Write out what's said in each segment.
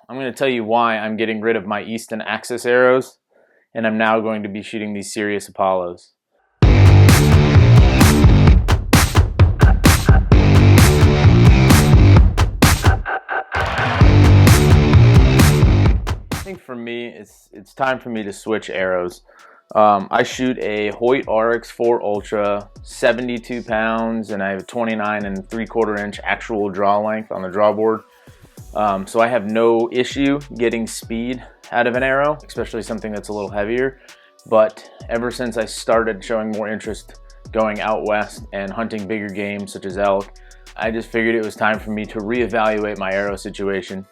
I'm going to tell you why I'm getting rid of my Easton Axis Arrows, and I'm now going to be shooting these Sirius Apollos. I think for me, it's time for me to switch arrows. I shoot a Hoyt RX4 Ultra, 72 pounds, and I have a 29 and 3/4 inch actual draw length on the draw board. So I have no issue getting speed out of an arrow, especially something that's a little heavier. But ever since I started showing more interest going out west and hunting bigger game such as elk, I just figured it was time for me to reevaluate my arrow situation.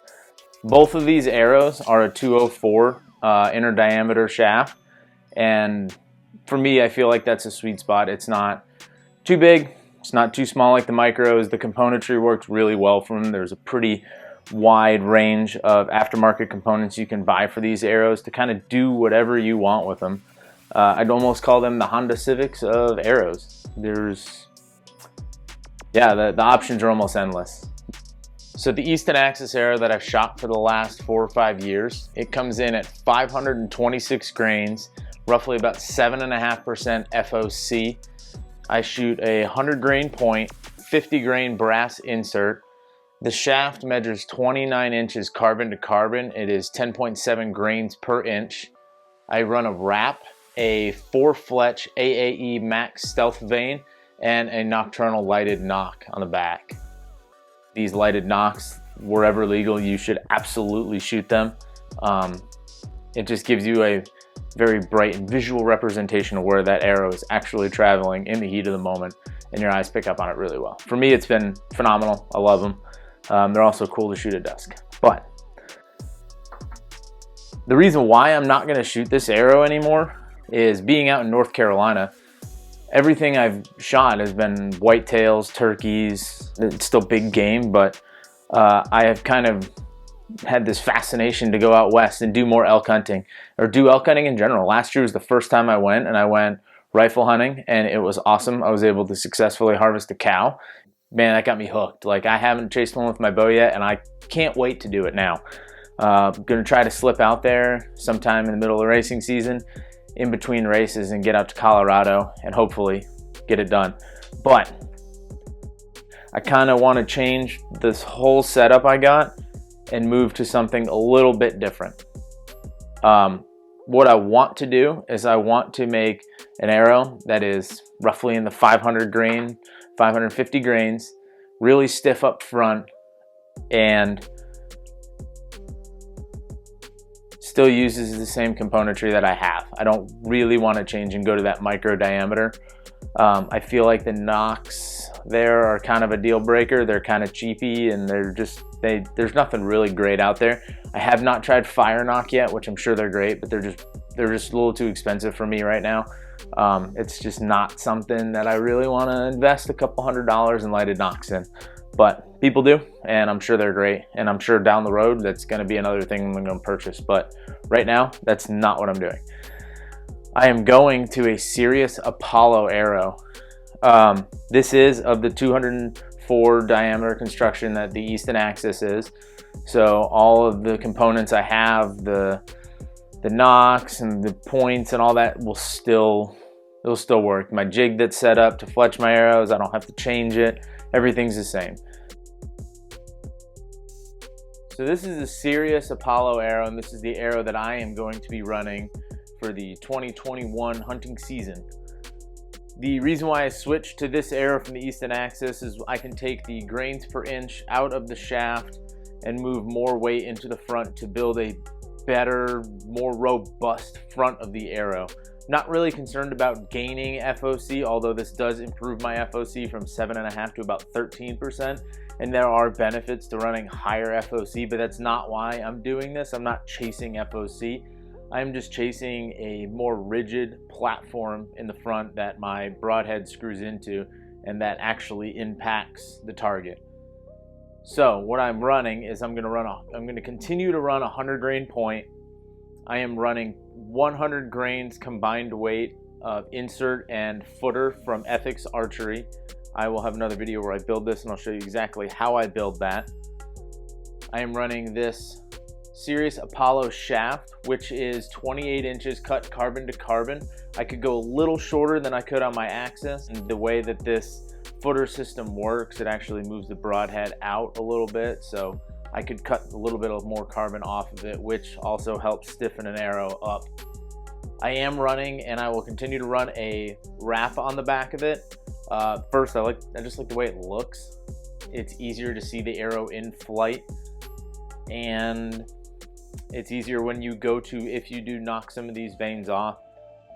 Both of these arrows are a 204 inner diameter shaft, and for me, I feel like that's a sweet spot. It's not too big, it's not too small like the micros. The componentry works really well for them. There's a pretty wide range of aftermarket components you can buy for these arrows to kind of do whatever you want with them. I'd almost call them the Honda Civics of arrows. The options are almost endless. So the Easton Axis arrow that I've shot for the last 4 or 5 years, it comes in at 526 grains, roughly about 7.5% FOC. I shoot a 100 grain point, 50 grain brass insert. The shaft measures 29 inches carbon to carbon. It is 10.7 grains per inch. I run a wrap, a 4-fletch AAE Max stealth vane, and a nocturnal lighted knock on the back. These lighted knocks, wherever legal, you should absolutely shoot them. It just gives you a very bright and visual representation of where that arrow is actually traveling in the heat of the moment, and your eyes pick up on it really well. For me, it's been phenomenal. I love them. They're also cool to shoot at dusk. But the reason why I'm not going to shoot this arrow anymore is being out in North Carolina. Everything I've shot has been whitetails, turkeys. It's still big game, but I have kind of had this fascination to go out west and do more elk hunting, or do elk hunting in general. Last year was the first time I went, and I went rifle hunting, and it was awesome. I was able to successfully harvest a cow. Man, that got me hooked. Like, I haven't chased one with my bow yet, and I can't wait to do it now. I'm gonna try to slip out there sometime in the middle of the racing season, in between races, and get out to Colorado and hopefully get it done. But I kind of want to change this whole setup I got and move to something a little bit different. What I want to do is I want to make an arrow that is roughly in the 500 grain, 550 grains, really stiff up front, and still uses the same componentry that I have. I don't really want to change and go to that micro diameter. I feel like the knocks there are kind of a deal breaker. They're kind of cheapy, and there's nothing really great out there. I have not tried fire knock yet, which I'm sure they're great, but they're just a little too expensive for me right now. It's just not something that I really want to invest a couple $100 in lighted knocks in. But people do, and I'm sure they're great, and I'm sure down the road that's going to be another thing I'm going to purchase. But right now, that's not what I'm doing. I am going to a Sirius Apollo arrow. This is of the 204 diameter construction that the Easton Axis is. So all of the components I have, the knocks and the points and all that, it'll still work. My jig that's set up to fletch my arrows, I don't have to change it. Everything's the same. So this is the Sirius Apollo arrow, and this is the arrow that I am going to be running for the 2021 hunting season. The reason why I switched to this arrow from the Easton Axis is I can take the grains per inch out of the shaft and move more weight into the front to build a better, more robust front of the arrow. Not really concerned about gaining FOC, although this does improve my FOC from 7.5 to about 13%. And there are benefits to running higher FOC, but that's not why I'm doing this. I'm not chasing FOC. I'm just chasing a more rigid platform in the front that my broadhead screws into and that actually impacts the target. So what I'm running is I'm going to continue to run a 100 grain point. I am running 100 grains combined weight of insert and footer from Ethics Archery. I will have another video where I build this, and I'll show you exactly how I build that. I am running this Sirius Apollo shaft, which is 28 inches cut carbon to carbon. I could go a little shorter than I could on my Axis, and the way that this footer system works, it actually moves the broadhead out a little bit, so I could cut a little bit of more carbon off of it, which also helps stiffen an arrow up. I am running, and I will continue to run, a wrap on the back of it. First, I just like the way it looks. It's easier to see the arrow in flight, and it's easier when you go to, if you do knock some of these vanes off,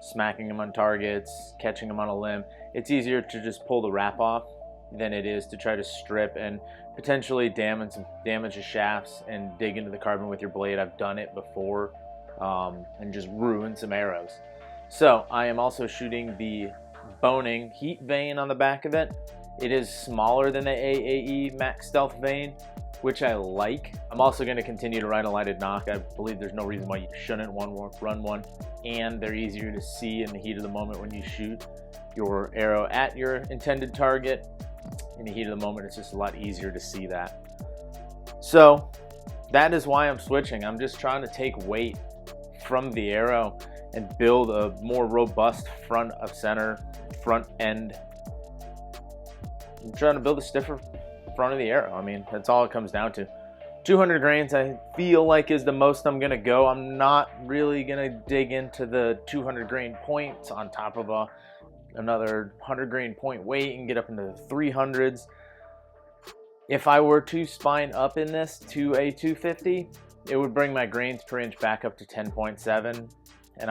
smacking them on targets, catching them on a limb, it's easier to just pull the wrap off than it is to try to strip and potentially damage the shafts and dig into the carbon with your blade. I've done it before and just ruin some arrows. So I am also shooting the boning heat vane on the back of it. It is smaller than the AAE Max Stealth vane, which I like. I'm also going to continue to ride a lighted nock. I believe there's no reason why you shouldn't run one, and they're easier to see in the heat of the moment when you shoot your arrow at your intended target. In the heat of the moment, it's just a lot easier to see that. So that is why I'm switching. I'm just trying to take weight from the arrow and build a more robust front end. I'm trying to build a stiffer front of the arrow. I mean, that's all it comes down to. 200 grains I feel like is the most I'm gonna go. I'm not really gonna dig into the 200 grain points on top of another 100 grain point weight and get up into the 300s. If I were to spine up in this to a 250, it would bring my grains per inch back up to 10.7, and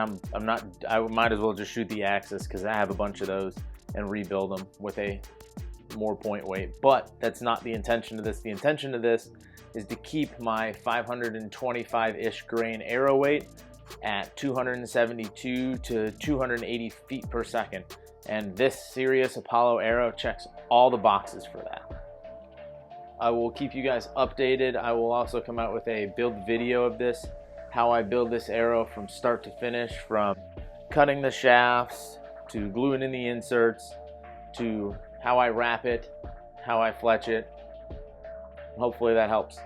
I might as well just shoot the Axis, because I have a bunch of those, and rebuild them with a more point weight. But that's not the intention of this. The intention of this is to keep my 525-ish grain arrow weight at 272 to 280 feet per second. And this Sirius Apollo arrow checks all the boxes for that. I will keep you guys updated. I will also come out with a build video of this, how I build this arrow from start to finish, from cutting the shafts to gluing in the inserts to how I wrap it, how I fletch it. Hopefully that helps.